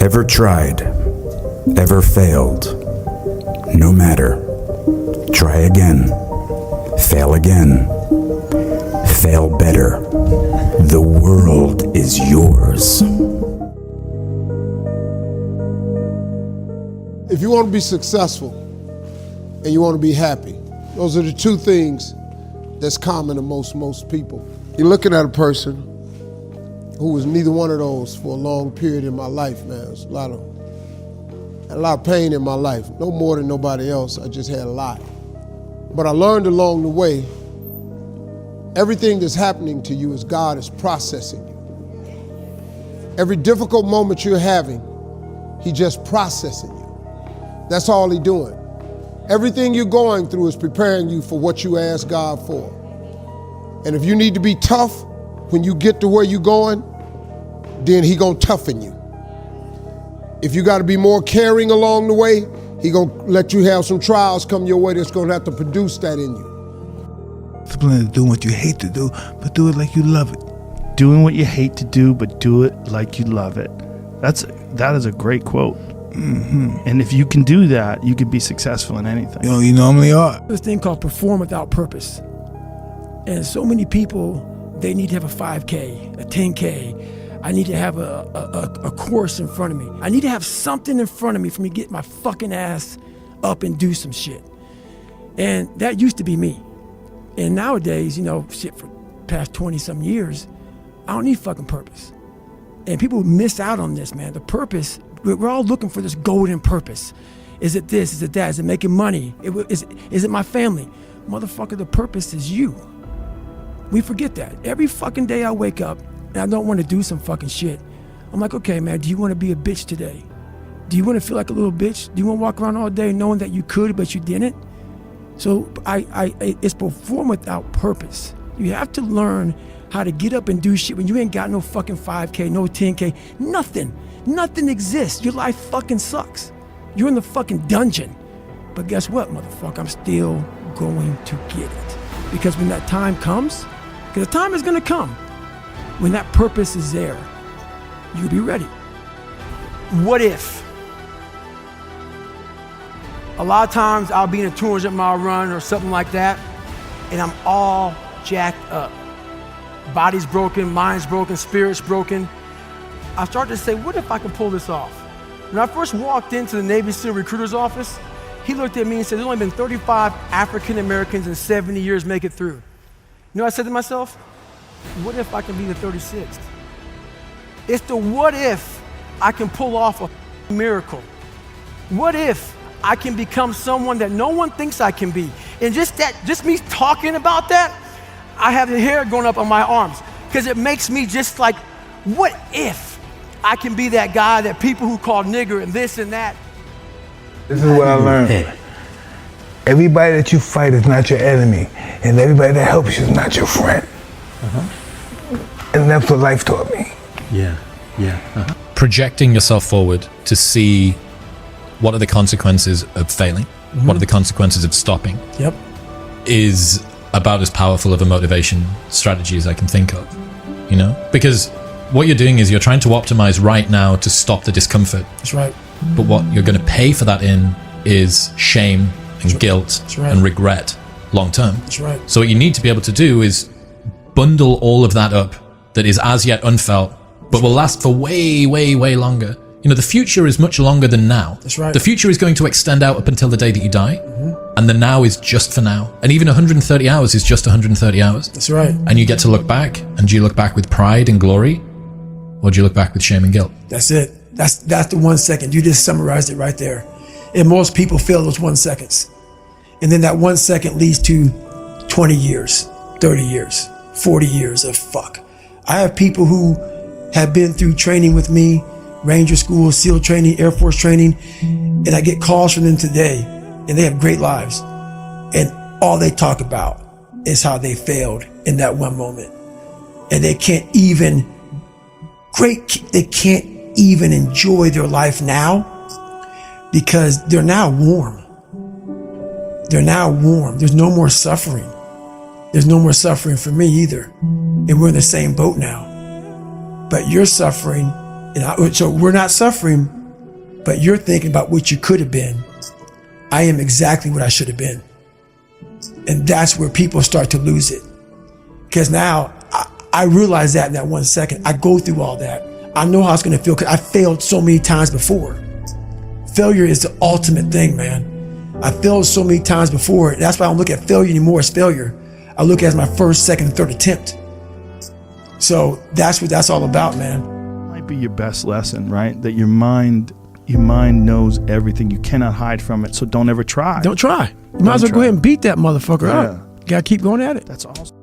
Ever tried? Ever failed? No matter. Try again. Fail again. Fail better. The world is yours. If you want to be successful and you want to be happy, those are the two things that's common to most people. You're looking at a person who was neither one of those for a long period in my life, man. It was a lot of pain in my life. No more than nobody else. I just had a lot. But I learned along the way, everything that's happening to you is God is processing you. Every difficult moment you're having, He just processing you. That's all He's doing. Everything you're going through is preparing you for what you ask God for. And if you need to be tough when you get to where you're going, then He gonna toughen you. If you gotta be more caring along the way, He gonna let you have some trials come your way that's gonna have to produce that in you. Discipline is doing what you hate to do, but do it like you love it. Doing what you hate to do, but do it like you love it. That is a great quote. Mm-hmm. And if you can do that, you could be successful in anything. You normally are. This thing called perform without purpose. And so many people, they need to have a 5K, a 10K. I need to have a course in front of me. I need to have something in front of me for me to get my fucking ass up and do some shit. And that used to be me. And nowadays, shit, for past 20-some years, I don't need fucking purpose. And people miss out on this, man. The purpose, we're all looking for this golden purpose. Is it this? Is it that? Is it making money? Is it my family? Motherfucker, the purpose is you. We forget that. Every fucking day I wake up and I don't want to do some fucking shit. I'm like, okay, man, do you want to be a bitch today? Do you want to feel like a little bitch? Do you want to walk around all day knowing that you could, but you didn't? So it's perform without purpose. You have to learn how to get up and do shit when you ain't got no fucking 5K, no 10K, nothing. Nothing exists. Your life fucking sucks. You're in the fucking dungeon. But guess what, motherfucker? I'm still going to get it. Because when that time comes, because the time is gonna come, when that purpose is there, you'll be ready. What if? A lot of times I'll be in a 200-mile run or something like that, and I'm all jacked up. Body's broken, mind's broken, spirit's broken. I started to say, what if I can pull this off? When I first walked into the Navy SEAL recruiter's office, he looked at me and said, there's only been 35 African Americans in 70 years make it through. You know what I said to myself? What if I can be the 36th? It's the what if I can pull off a miracle. What if I can become someone that no one thinks I can be? And just me talking about that, I have the hair going up on my arms because it makes me just like, what if I can be that guy that people who call nigger and this and that? This is what I learned. Everybody that you fight is not your enemy, and everybody that helps you is not your friend. And that's what life taught me. Yeah. Projecting yourself forward to see what are the consequences of failing, what are the consequences of stopping, is about as powerful of a motivation strategy as I can think of, Because what you're doing is you're trying to optimize right now to stop the discomfort. That's right. But what you're going to pay for that in is shame and guilt and regret long term. That's right. So what you need to be able to do is bundle all of that up that is as yet unfelt, but will last for way, way, way longer. The future is much longer than now. That's right. The future is going to extend out up until the day that you die, and the now is just for now. And even 130 hours is just 130 hours. That's right. And you get to look back, and do you look back with pride and glory, or do you look back with shame and guilt? That's it. That's the 1 second. You just summarized it right there. And most people fail those 1 seconds. And then that 1 second leads to 20 years, 30 years, 40 years of fuck. I have people who have been through training with me, Ranger School, SEAL training, Air Force training, and I get calls from them today, and they have great lives. And all they talk about is how they failed in that one moment. And they can't even enjoy their life now because they're now warm. They're now warm. There's no more suffering. There's no more suffering for me either. And we're in the same boat now. But you're suffering So we're not suffering, but you're thinking about what you could have been. I am exactly what I should have been. And that's where people start to lose it. Because now I realize that in that 1 second. I go through all that. I know how it's going to feel because I failed so many times before. Failure is the ultimate thing, man. I failed so many times before. That's why I don't look at failure anymore as failure. I look at it as my first, second, and third attempt. So that's what that's all about, man. Might be your best lesson, right? That your mind knows everything. You cannot hide from it. So don't ever try. Don't try. You might as well go ahead and beat that mother fucker up. You gotta keep going at it. That's awesome.